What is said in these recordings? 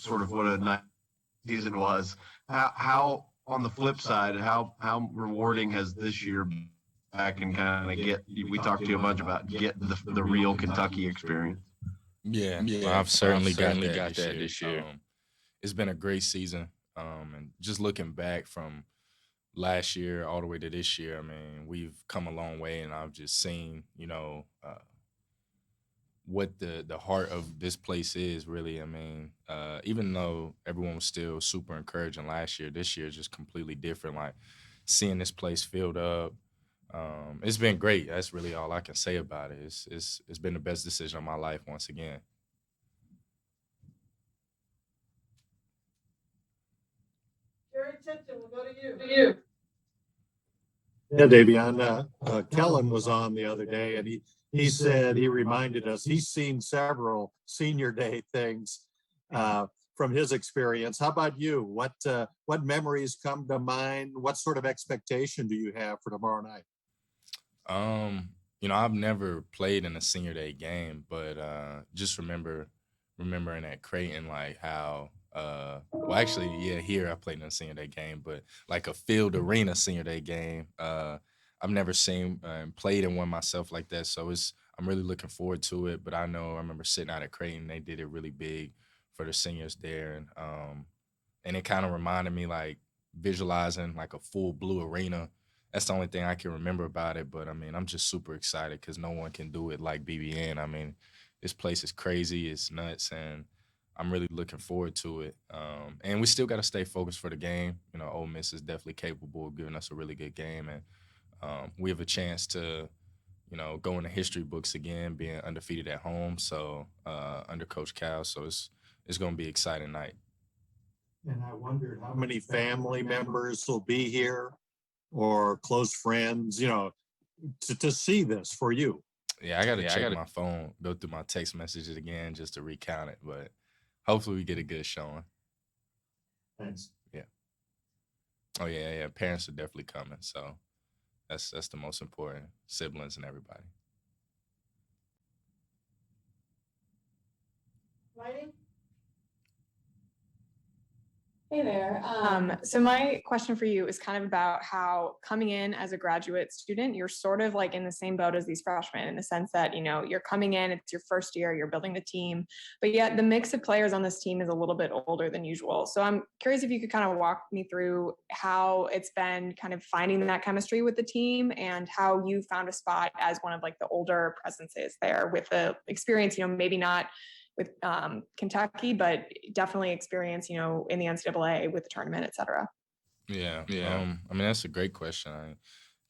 sort of what a nice season was. How on the flip side, how rewarding has this year been back and kind of get? We talked to you a bunch about get the real Kentucky experience. Yeah, well, Yeah, I've well, I've certainly got certainly that got this that year. this year. It's been a great season. And just looking back from last year all the way to this year, I mean, we've come a long way, and I've just seen, what the heart of this place is really. I mean, even though everyone was still super encouraging last year, this year is just completely different. Like seeing this place filled up, it's been great. That's really all I can say about it. It's been the best decision of my life once again. Jerry Tipton, we'll go to you. Yeah, Davion, Kellen was on the other day and he said, he reminded us, he's seen several senior day things from his experience. How about you? What memories come to mind? What sort of expectation do you have for tomorrow night? Um, I've never played in a senior day game, but just remembering at Creighton, like how well actually, yeah, here I played in a senior day game, but like a field arena senior day game. I've never seen and played in one myself like that. So I'm really looking forward to it. But I remember sitting out at Creighton, they did it really big for the seniors there, and it kind of reminded me like visualizing like a full blue arena. That's the only thing I can remember about it. But I mean, I'm just super excited because no one can do it like BBN. I mean, this place is crazy, it's nuts, and I'm really looking forward to it. And we still got to stay focused for the game. Ole Miss is definitely capable of giving us a really good game, and we have a chance to, go in the history books again, being undefeated at home. So under Coach Cal, so it's going to be an exciting night. And I wondered how many family members will be here or close friends, to see this for you. Yeah, I got to check my phone, go through my text messages again just to recount it. But hopefully we get a good showing. Thanks. Yeah. Oh yeah. Parents are definitely coming, so that's the most important. Siblings and everybody. Lighting? Hey there. So my question for you is kind of about how coming in as a graduate student, you're sort of like in the same boat as these freshmen in the sense that, you're coming in, it's your first year, you're building the team, but yet the mix of players on this team is a little bit older than usual. So I'm curious if you could kind of walk me through how it's been kind of finding that chemistry with the team and how you found a spot as one of like the older presences there with the experience, maybe not with Kentucky, but definitely experience, in the NCAA with the tournament, et cetera. Yeah. Yeah. I mean, that's a great question.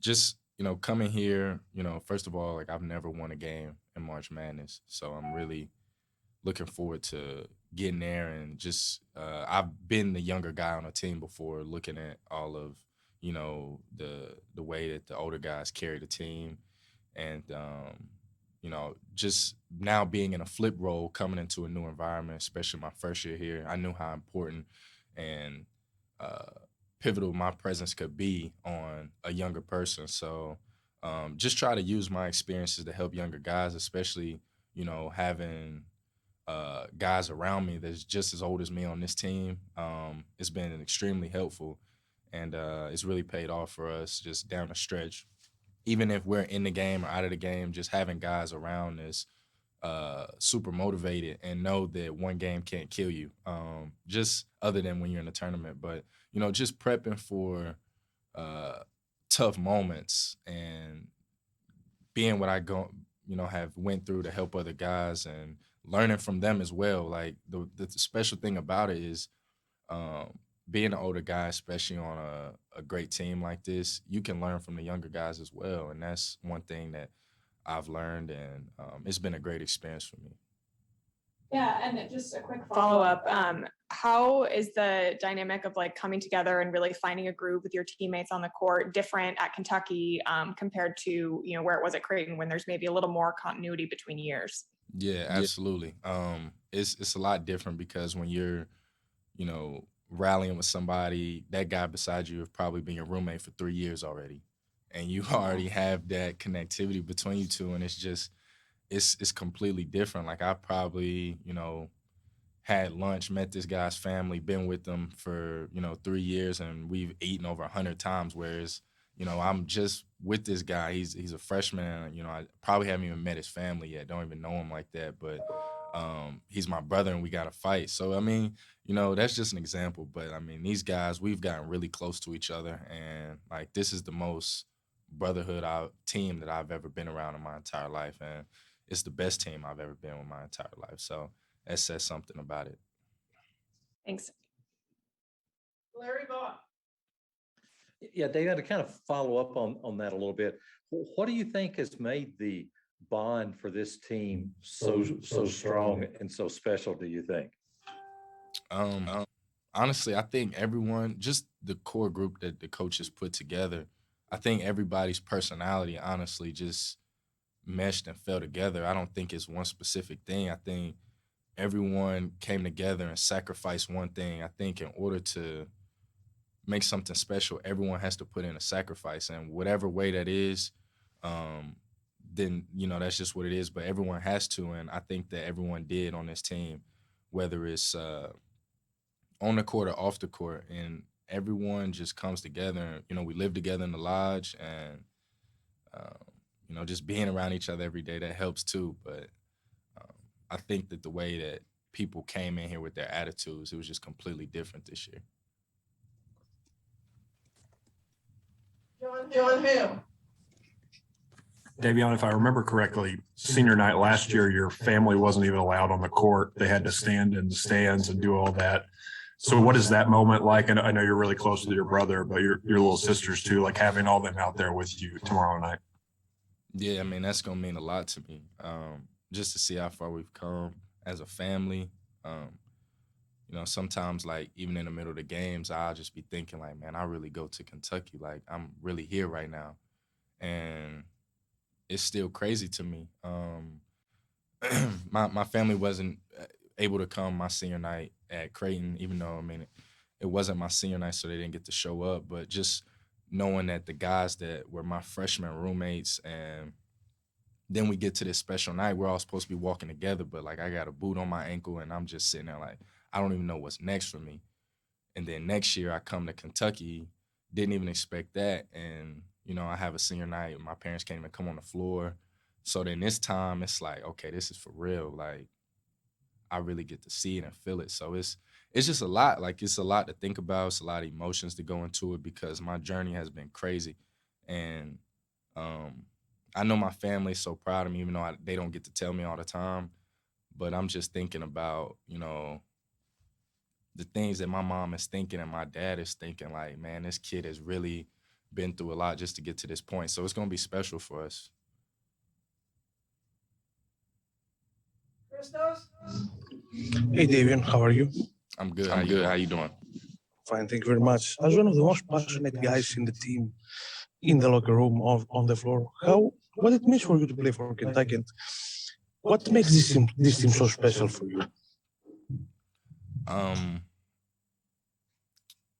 Just, coming here, first of all, like I've never won a game in March Madness. So I'm really looking forward to getting there and just I've been the younger guy on a team before, looking at all of, the way that the older guys carry the team. And just now being in a flip role, coming into a new environment, especially my first year here, I knew how important and uh, pivotal my presence could be on a younger person. So just try to use my experiences to help younger guys, especially having guys around me that's just as old as me on this team. It's been extremely helpful, and it's really paid off for us just down the stretch. Even if we're in the game or out of the game, just having guys around us super motivated and know that one game can't kill you. Just other than when you're in a tournament, but just prepping for uh, tough moments and being what I go, have went through to help other guys and learning from them as well. Like the special thing about it is um, being an older guy, especially on a great team like this, you can learn from the younger guys as well. And that's one thing that I've learned, and it's been a great experience for me. Yeah, and just a quick follow-up. How is the dynamic of like coming together and really finding a groove with your teammates on the court different at Kentucky compared to, where it was at Creighton when there's maybe a little more continuity between years? Yeah, Yeah. absolutely. It's a lot different because when you're, rallying with somebody, that guy beside you have probably been your roommate for 3 years already, and you already have that connectivity between you two, and it's completely different. Like I probably, had lunch, met this guy's family, been with them for 3 years, and we've eaten over 100 times. Whereas I'm just with this guy. He's a freshman, and I probably haven't even met his family yet. Don't even know him like that, but he's my brother, and we got to fight. So I mean, that's just an example. But I mean, these guys, we've gotten really close to each other, and like this is the most brotherhood team that I've ever been around in my entire life, and it's the best team I've ever been with my entire life. So that says something about it. Thanks. Larry Bott. Yeah, David, to kind of follow up on that a little bit, what do you think has made the bond for this team so strong and so special, do you think? Honestly, I think everyone, just the core group that the coaches put together, I think everybody's personality, honestly, just meshed and fell together. I don't think it's one specific thing. I think everyone came together and sacrificed one thing. I think in order to make something special, everyone has to put in a sacrifice, and whatever way that is, um, then that's just what it is. But everyone has to, and I think that everyone did on this team, whether it's on the court or off the court, and everyone just comes together. We live together in the lodge, and just being around each other every day, that helps too. But I think that the way that people came in here with their attitudes, it was just completely different this year. John Hale. Davion, if I remember correctly, senior night last year, your family wasn't even allowed on the court. They had to stand in the stands and do all that. So what is that moment like? And I know you're really close with your brother, but your little sisters too, like having all them out there with you tomorrow night. Yeah, I mean, that's going to mean a lot to me. Just to see how far we've come as a family. Sometimes, like, even in the middle of the games, I'll just be thinking, like, man, I really go to Kentucky. Like, I'm really here right now. And it's still crazy to me. My family wasn't able to come my senior night at Creighton, even though, I mean, it wasn't my senior night, so they didn't get to show up. But just knowing that the guys that were my freshman roommates, and then we get to this special night, we're all supposed to be walking together, but like I got a boot on my ankle, and I'm just sitting there like, I don't even know what's next for me. And then next year I come to Kentucky, didn't even expect that. And, I have a senior night. My parents can't even come on the floor. So then this time it's like, okay, this is for real. Like, I really get to see it and feel it. So it's just a lot. Like, it's a lot to think about. It's a lot of emotions to go into it because my journey has been crazy. And I know my family is so proud of me, even though they don't get to tell me all the time. But I'm just thinking about, the things that my mom is thinking and my dad is thinking, like, man, this kid has really been through a lot just to get to this point. So it's going to be special for us. Christos. Hey Davion, how are you? I'm good. How you doing? Fine, thank you very much. As one of the most passionate guys in the team, in the locker room, on the floor, what it means for you to play for Kentucky, and what makes this team so special for you?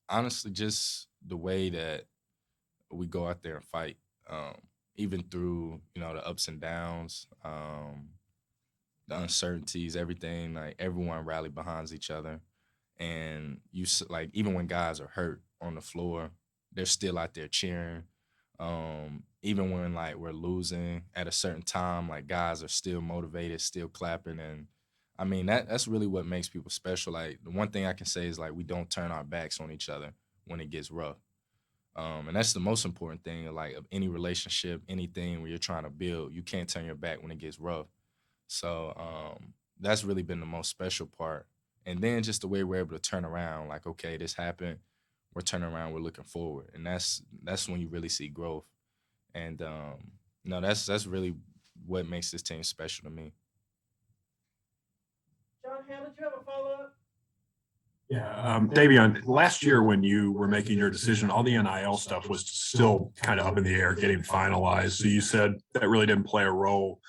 Honestly, just the way that we go out there and fight, even through, the ups and downs, the uncertainties, everything, like everyone rallied behind each other. And like, even when guys are hurt on the floor, they're still out there cheering. Even when like we're losing at a certain time, like guys are still motivated, still clapping. And I mean, that's really what makes people special. Like, the one thing I can say is like, we don't turn our backs on each other when it gets rough. And that's the most important thing, like, of any relationship, anything where you're trying to build. You can't turn your back when it gets rough. So that's really been the most special part. And then just the way we're able to turn around, like, okay, this happened, we're turning around, we're looking forward. And that's when you really see growth. And that's really what makes this team special to me. John Hale, did you have a follow-up? Yeah, Davion, last year when you were making your decision, all the NIL stuff was still kind of up in the air, getting finalized. So you said that really didn't play a role.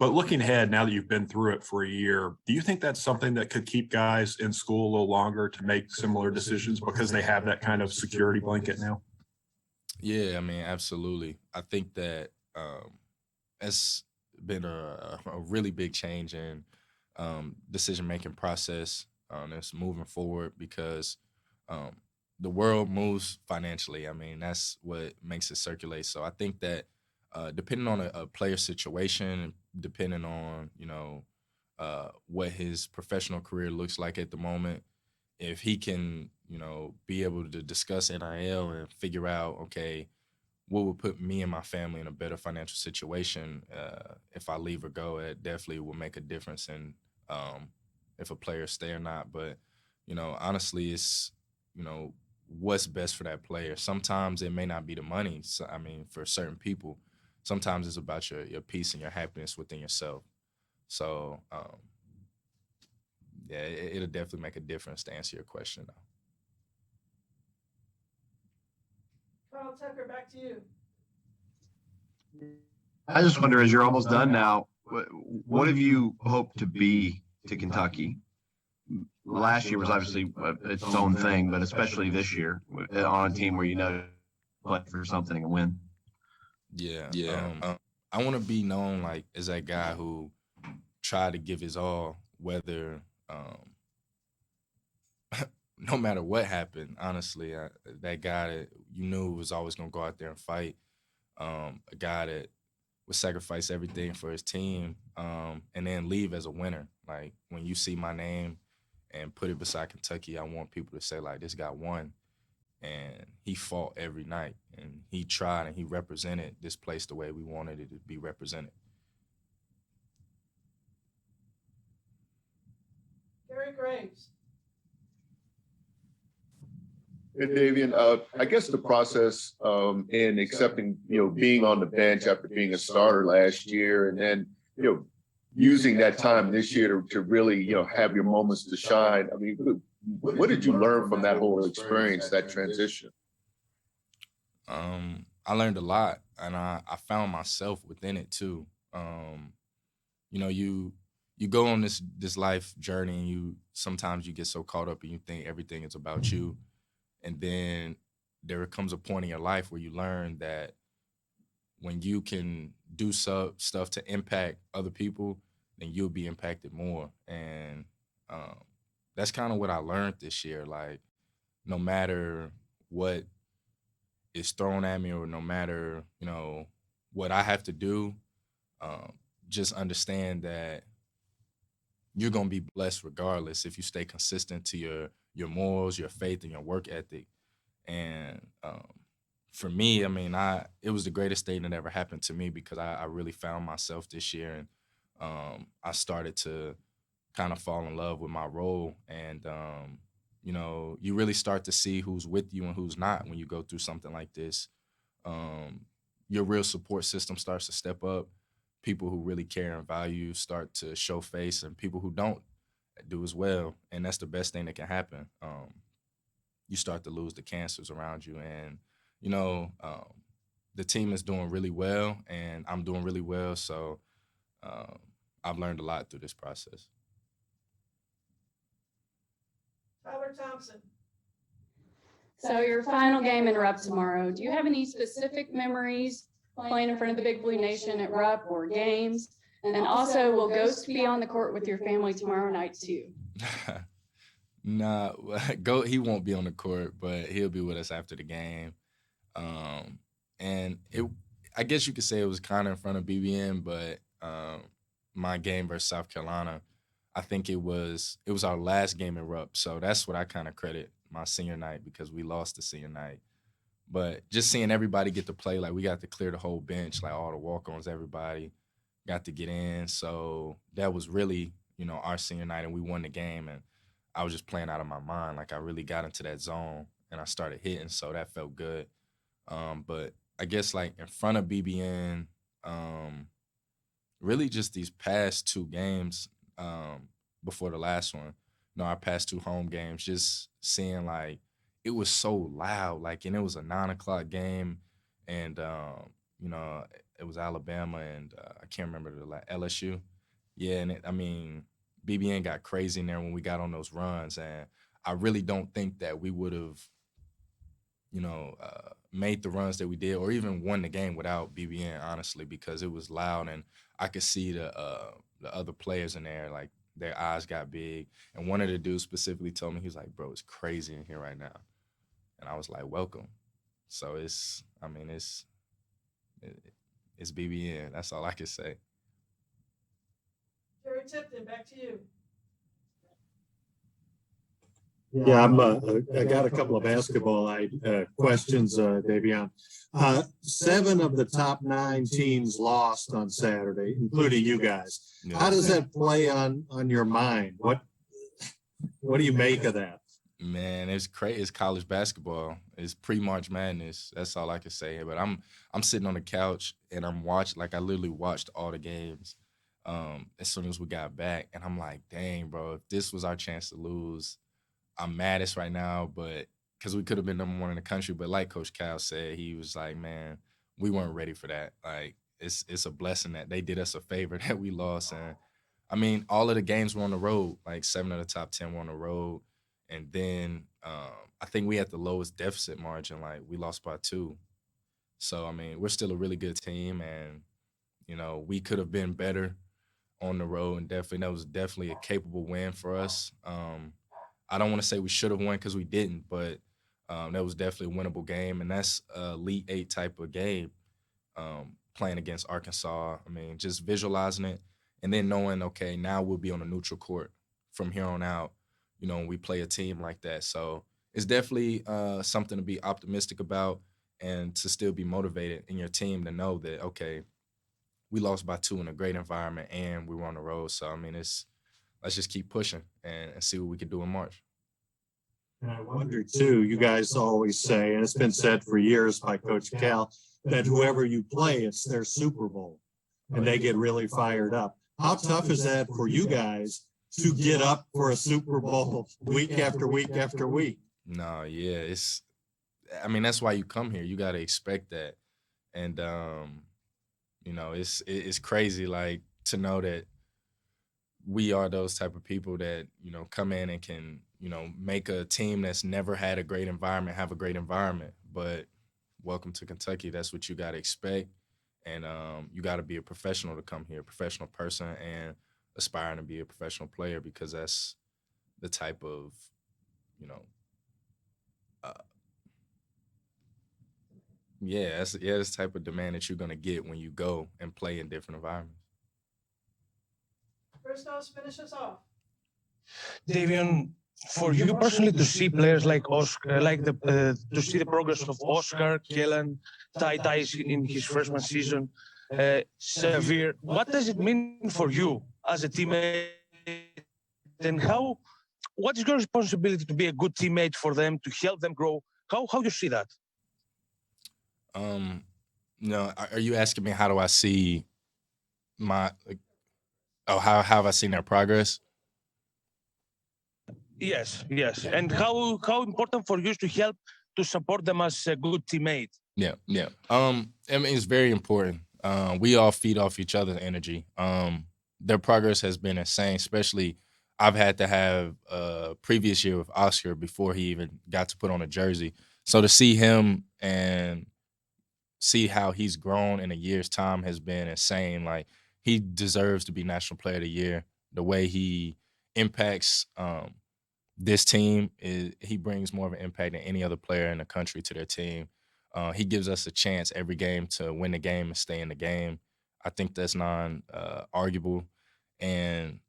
But looking ahead, now that you've been through it for a year, do you think that's something that could keep guys in school a little longer to make similar decisions because they have that kind of security blanket now? Yeah, I mean, absolutely. I think that it's been a really big change in decision-making process. That's moving forward because um, the world moves financially. I mean, that's what makes it circulate. So I think that depending on a player situation, depending on what his professional career looks like at the moment, if he can be able to discuss NIL and figure out, okay, what would put me and my family in a better financial situation if I leave or go, it definitely will make a difference in if a player stay or not. But honestly, it's what's best for that player. Sometimes it may not be the money. So, I mean, for certain people, sometimes it's about your peace and your happiness within yourself. So yeah, it'll definitely make a difference to answer your question. Though. Carl Tucker, back to you. I just wonder, as you're almost done now, what have you hoped to be to Kentucky? Last year was obviously its own thing, but especially this year on a team where play for something and win. Yeah, I want to be known like as that guy who tried to give his all, whether no matter what happened. Honestly, that guy that you knew was always gonna go out there and fight. A guy that would sacrifice everything for his team, and then leave as a winner. Like when you see my name and put it beside Kentucky, I want people to say like, this guy won, and he fought every night, and he tried, and he represented this place the way we wanted it to be represented. Gary Graves. Hey, Davion, I guess the process in accepting, being on the bench after being a starter last year, and then, using that time this year to really, have your moments to shine. I mean, what did you learn from that whole experience, that transition? I learned a lot, and I found myself within it too. You go on this life journey, and sometimes you get so caught up and you think everything is about you. And then there comes a point in your life where you learn that when you can do stuff to impact other people, then you'll be impacted more. And that's kind of what I learned this year. Like, no matter what is thrown at me, or no matter, what I have to do, just understand that you're going to be blessed regardless if you stay consistent to your morals, your faith, and your work ethic. And for me, I mean, it was the greatest thing that ever happened to me because I really found myself this year, and I started to kind of fall in love with my role. And you really start to see who's with you and who's not when you go through something like this. Your real support system starts to step up. People who really care and value start to show face, and people who don't do as well. And that's the best thing that can happen. You start to lose the cancers around you. And, the team is doing really well, and I'm doing really well. So I've learned a lot through this process. Tyler Thompson. So your final game in Rupp tomorrow, do you have any specific memories playing in front of the Big Blue Nation at Rupp or games? And also, will Ghost be on the court with your family tomorrow night too? Nah, he won't be on the court, but he'll be with us after the game. And I guess you could say it was kind of in front of BBN, but my game versus South Carolina, I think it was our last game in Rupp. So that's what I kind of credit my senior night, because we lost the senior night. But just seeing everybody get to play, like we got to clear the whole bench, like all the walk-ons, everybody got to get in. So that was really, our senior night, and we won the game. And I was just playing out of my mind. Like I really got into that zone and I started hitting. So that felt good. But I guess like in front of BBN, really just these past two games before the last one, our past two home games, just seeing like it was so loud, like, and it was a 9:00 game, and it was Alabama and I can't remember LSU. Yeah, and BBN got crazy in there when we got on those runs, and I really don't think that we would have, made the runs that we did, or even won the game without BBN, honestly, because it was loud, and I could see the other players in there, like their eyes got big. And one of the dudes specifically told me, he was like, bro, it's crazy in here right now. And I was like, welcome. So it's BBN. That's all I can say. Jerry Tipton, back to you. Yeah, I got a couple of basketball questions, Davion. 7 of the top 9 teams lost on Saturday, including you guys. Yeah. How does that play on your mind? What do you make of that? Man, it's crazy. It's college basketball. It's pre-March Madness. That's all I can say. But I'm sitting on the couch and I'm watching. Like I literally watched all the games as soon as we got back, and I'm like, dang, bro, if this was our chance to lose, I'm maddest right now. But because we could have been number 1 in the country. But like Coach Cal said, he was like, man, we weren't ready for that. Like it's a blessing that they did us a favor that we lost. And I mean, all of the games were on the road. Like 7 of the top 10 were on the road. And then I think we had the lowest deficit margin. Like we lost by 2. So, I mean, we're still a really good team. And, you know, we could have been better on the road. And that was definitely a capable win for us. I don't want to say we should have won because we didn't. But that was definitely a winnable game. And that's a Elite 8 type of game playing against Arkansas. I mean, just visualizing it. And then knowing, okay, now we'll be on a neutral court from here on out. You know, when we play a team like that. So it's definitely something to be optimistic about and to still be motivated in your team to know that, okay, we lost by 2 in a great environment and we were on the road. So, I mean, let's just keep pushing and see what we can do in March. And I wonder, too, you guys always say, and it's been said for years by Coach Cal, that whoever you play, it's their Super Bowl, and they get really fired up. How tough is that for you guys to get up for a Super Bowl week after week after week? No, yeah, I mean, that's why you come here. You got to expect that. And, you know, it's crazy, like, to know that we are those type of people that, you know, come in and can, you know, make a team that's never had a great environment have a great environment. But welcome to Kentucky. That's what you got to expect. And you got to be a professional to come here, a professional person, and aspiring to be a professional player, because that's the type of, you know, that's the type of demand that you're gonna get when you go and play in different environments. First House, finish us off. Davion, for you personally to see players like Oscar, to see the progress of Oscar, Kellen, Ty in his freshman season, Xavier, what does it mean for you as a teammate, and what is your responsibility to be a good teammate for them, to help them grow? How you see that? No, are you asking me how do I see how have I seen their progress? Yes. And how important for you to help to support them as a good teammate? Yeah. I mean, it's very important. We all feed off each other's energy. Their progress has been insane, especially I've had to have a previous year with Oscar before he even got to put on a jersey. So to see him and see how he's grown in a year's time has been insane. Like, he deserves to be National Player of the Year. The way he impacts this team, he brings more of an impact than any other player in the country to their team. He gives us a chance every game to win the game and stay in the game. I think that's non-arguable. And,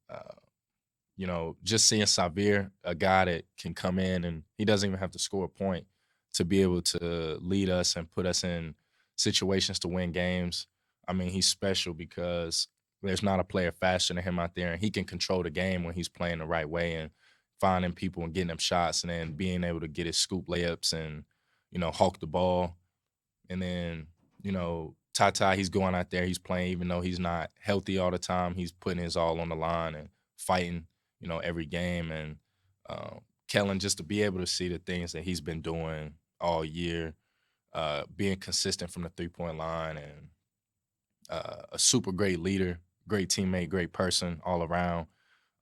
you know, just seeing Xavier, a guy that can come in and he doesn't even have to score a point to be able to lead us and put us in situations to win games. I mean, he's special because there's not a player faster than him out there, and he can control the game when he's playing the right way and finding people and getting them shots, and then being able to get his scoop layups and, you know, hawk the ball. And then, you know, Ty, he's going out there, he's playing even though he's not healthy all the time. He's putting his all on the line and fighting, you know, every game. And Kellen, just to be able to see the things that he's been doing all year, being consistent from the three-point line, and a super great leader, great teammate, great person all around.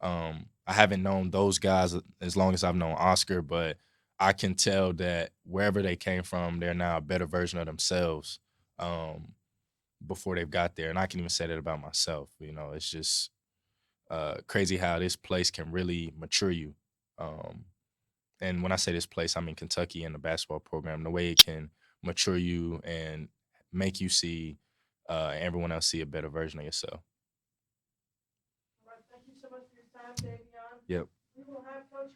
I haven't known those guys as long as I've known Oscar, but I can tell that wherever they came from, they're now a better version of themselves before they've got there. And I can even say that about myself. You know, it's just crazy how this place can really mature you. And when I say this place, I mean Kentucky and the basketball program, the way it can mature you and make you see everyone else see a better version of yourself. All right, thank you so much for your time, Davion. Yep. We will have Coach